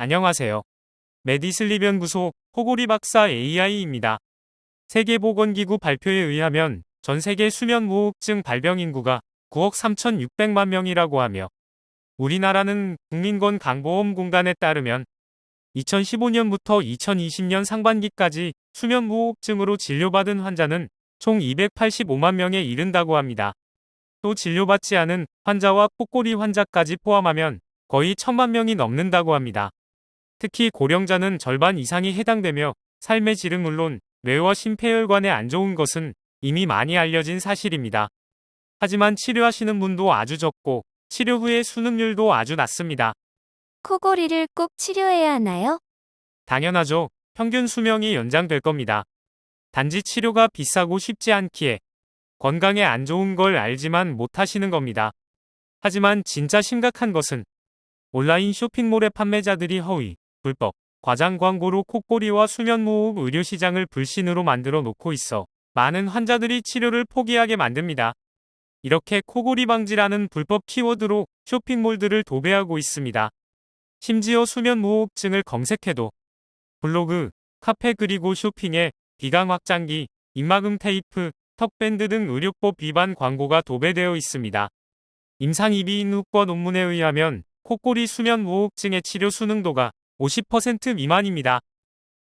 안녕하세요. 메디슬립연구소 코골이 박사 AI입니다. 세계보건기구 발표에 의하면 전 세계 수면무호흡증 발병 인구가 9억 3,600만 명이라고 하며 우리나라는 국민건강보험공단에 따르면 2015년부터 2020년 상반기까지 수면무호흡증으로 진료받은 환자는 총 285만 명에 이른다고 합니다. 또 진료받지 않은 환자와 코골이 환자까지 포함하면 거의 1,000만 명이 넘는다고 합니다. 특히 고령자는 절반 이상이 해당되며 삶의 질은 물론 뇌와 심폐혈관에 안 좋은 것은 이미 많이 알려진 사실입니다. 하지만 치료하시는 분도 아주 적고 치료 후의 수능률도 아주 낮습니다. 코골이를 꼭 치료해야 하나요? 당연하죠. 평균 수명이 연장될 겁니다. 단지 치료가 비싸고 쉽지 않기에 건강에 안 좋은 걸 알지만 못하시는 겁니다. 하지만 진짜 심각한 것은 온라인 쇼핑몰의 판매자들이 허위, 불법, 과장 광고로 코골이와 수면무호흡 의료 시장을 불신으로 만들어 놓고 있어 많은 환자들이 치료를 포기하게 만듭니다. 이렇게 코골이 방지라는 불법 키워드로 쇼핑몰들을 도배하고 있습니다. 심지어 수면무호흡증을 검색해도 블로그, 카페 그리고 쇼핑에 비강 확장기, 입막음 테이프, 턱밴드 등 의료법 위반 광고가 도배되어 있습니다. 임상이비인후과 논문에 의하면 코골이 수면무호흡증의 치료 수능도가 50% 미만입니다.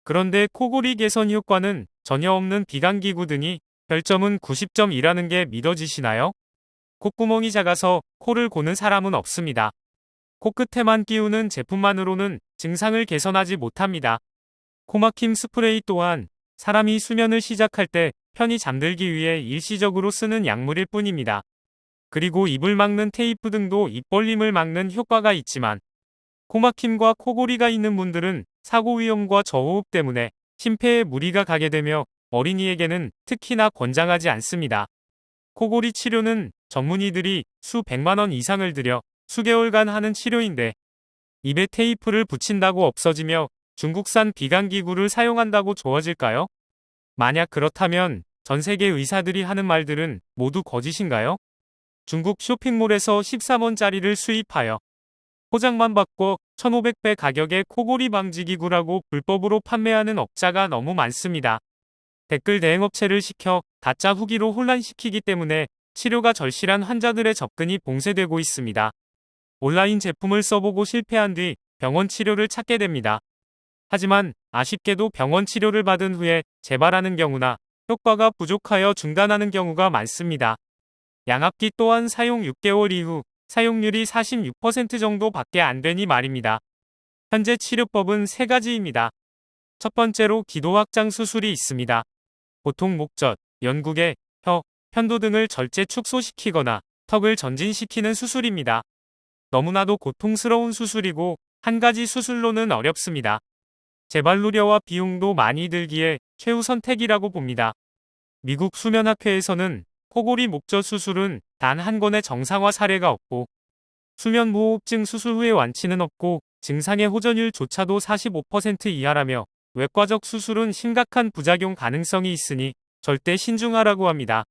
그런데 코골이 개선 효과는 전혀 없는 비강기구 등이 별점은 90점이라는 게 믿어지시나요? 콧구멍이 작아서 코를 고는 사람은 없습니다. 코끝에만 끼우는 제품만으로는 증상을 개선하지 못합니다. 코막힘 스프레이 또한 사람이 수면을 시작할 때 편히 잠들기 위해 일시적으로 쓰는 약물일 뿐입니다. 그리고 입을 막는 테이프 등도 입벌림을 막는 효과가 있지만 코막힘과 코골이가 있는 분들은 사고 위험과 저호흡 때문에 심폐에 무리가 가게 되며 어린이에게는 특히나 권장하지 않습니다. 코골이 치료는 전문의들이 수백만 원 이상을 들여 수개월간 하는 치료인데 입에 테이프를 붙인다고 없어지며 중국산 비강기구를 사용한다고 좋아질까요? 만약 그렇다면 전 세계 의사들이 하는 말들은 모두 거짓인가요? 중국 쇼핑몰에서 13원짜리를 수입하여 포장만 바꿔 1,500배 가격의 코골이 방지기구라고 불법으로 판매하는 업자가 너무 많습니다. 댓글 대행업체를 시켜 가짜 후기로 혼란시키기 때문에 치료가 절실한 환자들의 접근이 봉쇄되고 있습니다. 온라인 제품을 써보고 실패한 뒤 병원 치료를 찾게 됩니다. 하지만 아쉽게도 병원 치료를 받은 후에 재발하는 경우나 효과가 부족하여 중단하는 경우가 많습니다. 양압기 또한 사용 6개월 이후 사용률이 46% 정도밖에 안 되니 말입니다. 현재 치료법은 3가지입니다. 첫 번째로 기도 확장 수술이 있습니다. 보통 목젖, 연구개, 혀, 편도 등을 절제 축소시키거나 턱을 전진시키는 수술입니다. 너무나도 고통스러운 수술이고 한 가지 수술로는 어렵습니다. 재발 우려와 비용도 많이 들기에 최후 선택이라고 봅니다. 미국 수면학회에서는 코골이 목젖 수술은 단 한 건의 정상화 사례가 없고 수면무호흡증 수술 후의 완치는 없고 증상의 호전율조차도 45% 이하라며 외과적 수술은 심각한 부작용 가능성이 있으니 절대 신중하라고 합니다.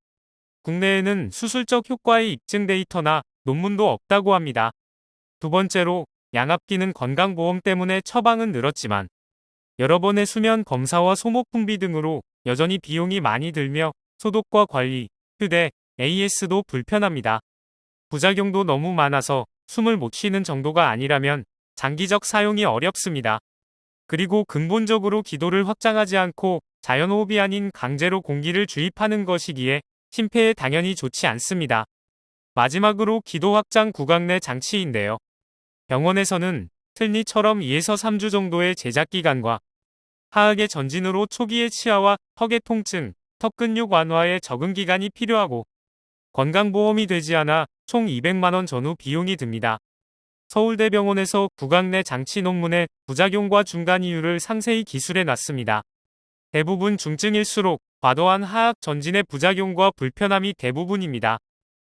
국내에는 수술적 효과의 입증 데이터나 논문도 없다고 합니다. 두 번째로 양압기는 건강보험 때문에 처방은 늘었지만 여러 번의 수면 검사와 소목 분비 등으로 여전히 비용이 많이 들며 소독과 관리, 휴대, AS도 불편합니다. 부작용도 너무 많아서 숨을 못 쉬는 정도가 아니라면 장기적 사용이 어렵습니다. 그리고 근본적으로 기도를 확장하지 않고 자연호흡이 아닌 강제로 공기를 주입하는 것이기에 심폐에 당연히 좋지 않습니다. 마지막으로 기도 확장 구강 내 장치인데요. 병원에서는 틀니처럼 2에서 3주 정도의 제작 기간과 하악의 전진으로 초기의 치아와 턱의 통증, 턱 근육 완화에 적응 기간이 필요하고 건강보험이 되지 않아 총 200만 원 전후 비용이 듭니다. 서울대병원에서 구강 내 장치 논문에 부작용과 중단 이유를 상세히 기술해 놨습니다. 대부분 중증일수록 과도한 하악 전진의 부작용과 불편함이 대부분입니다.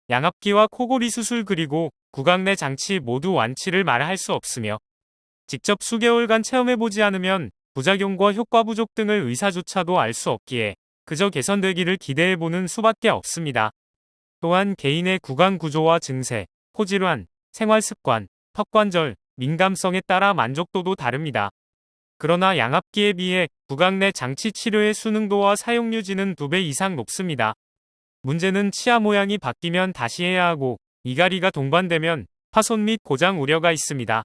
양압기와 코골이 수술 그리고 구강 내 장치 모두 완치를 말할 수 없으며 직접 수개월간 체험해보지 않으면 부작용과 효과 부족 등을 의사조차도 알 수 없기에 그저 개선되기를 기대해보는 수밖에 없습니다. 또한 개인의 구강 구조와 증세, 코질환, 생활습관, 턱관절, 민감성에 따라 만족도도 다릅니다. 그러나 양압기에 비해 구강 내 장치 치료의 수능도와 사용 유지는 2배 이상 높습니다. 문제는 치아 모양이 바뀌면 다시 해야 하고 이갈이가 동반되면 파손 및 고장 우려가 있습니다.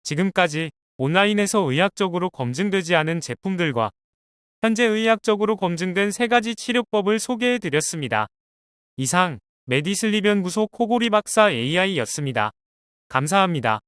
지금까지 온라인에서 의학적으로 검증되지 않은 제품들과 현재 의학적으로 검증된 3가지 치료법을 소개해 드렸습니다. 이상 메디슬립 연구소 코골이 박사 AI였습니다. 감사합니다.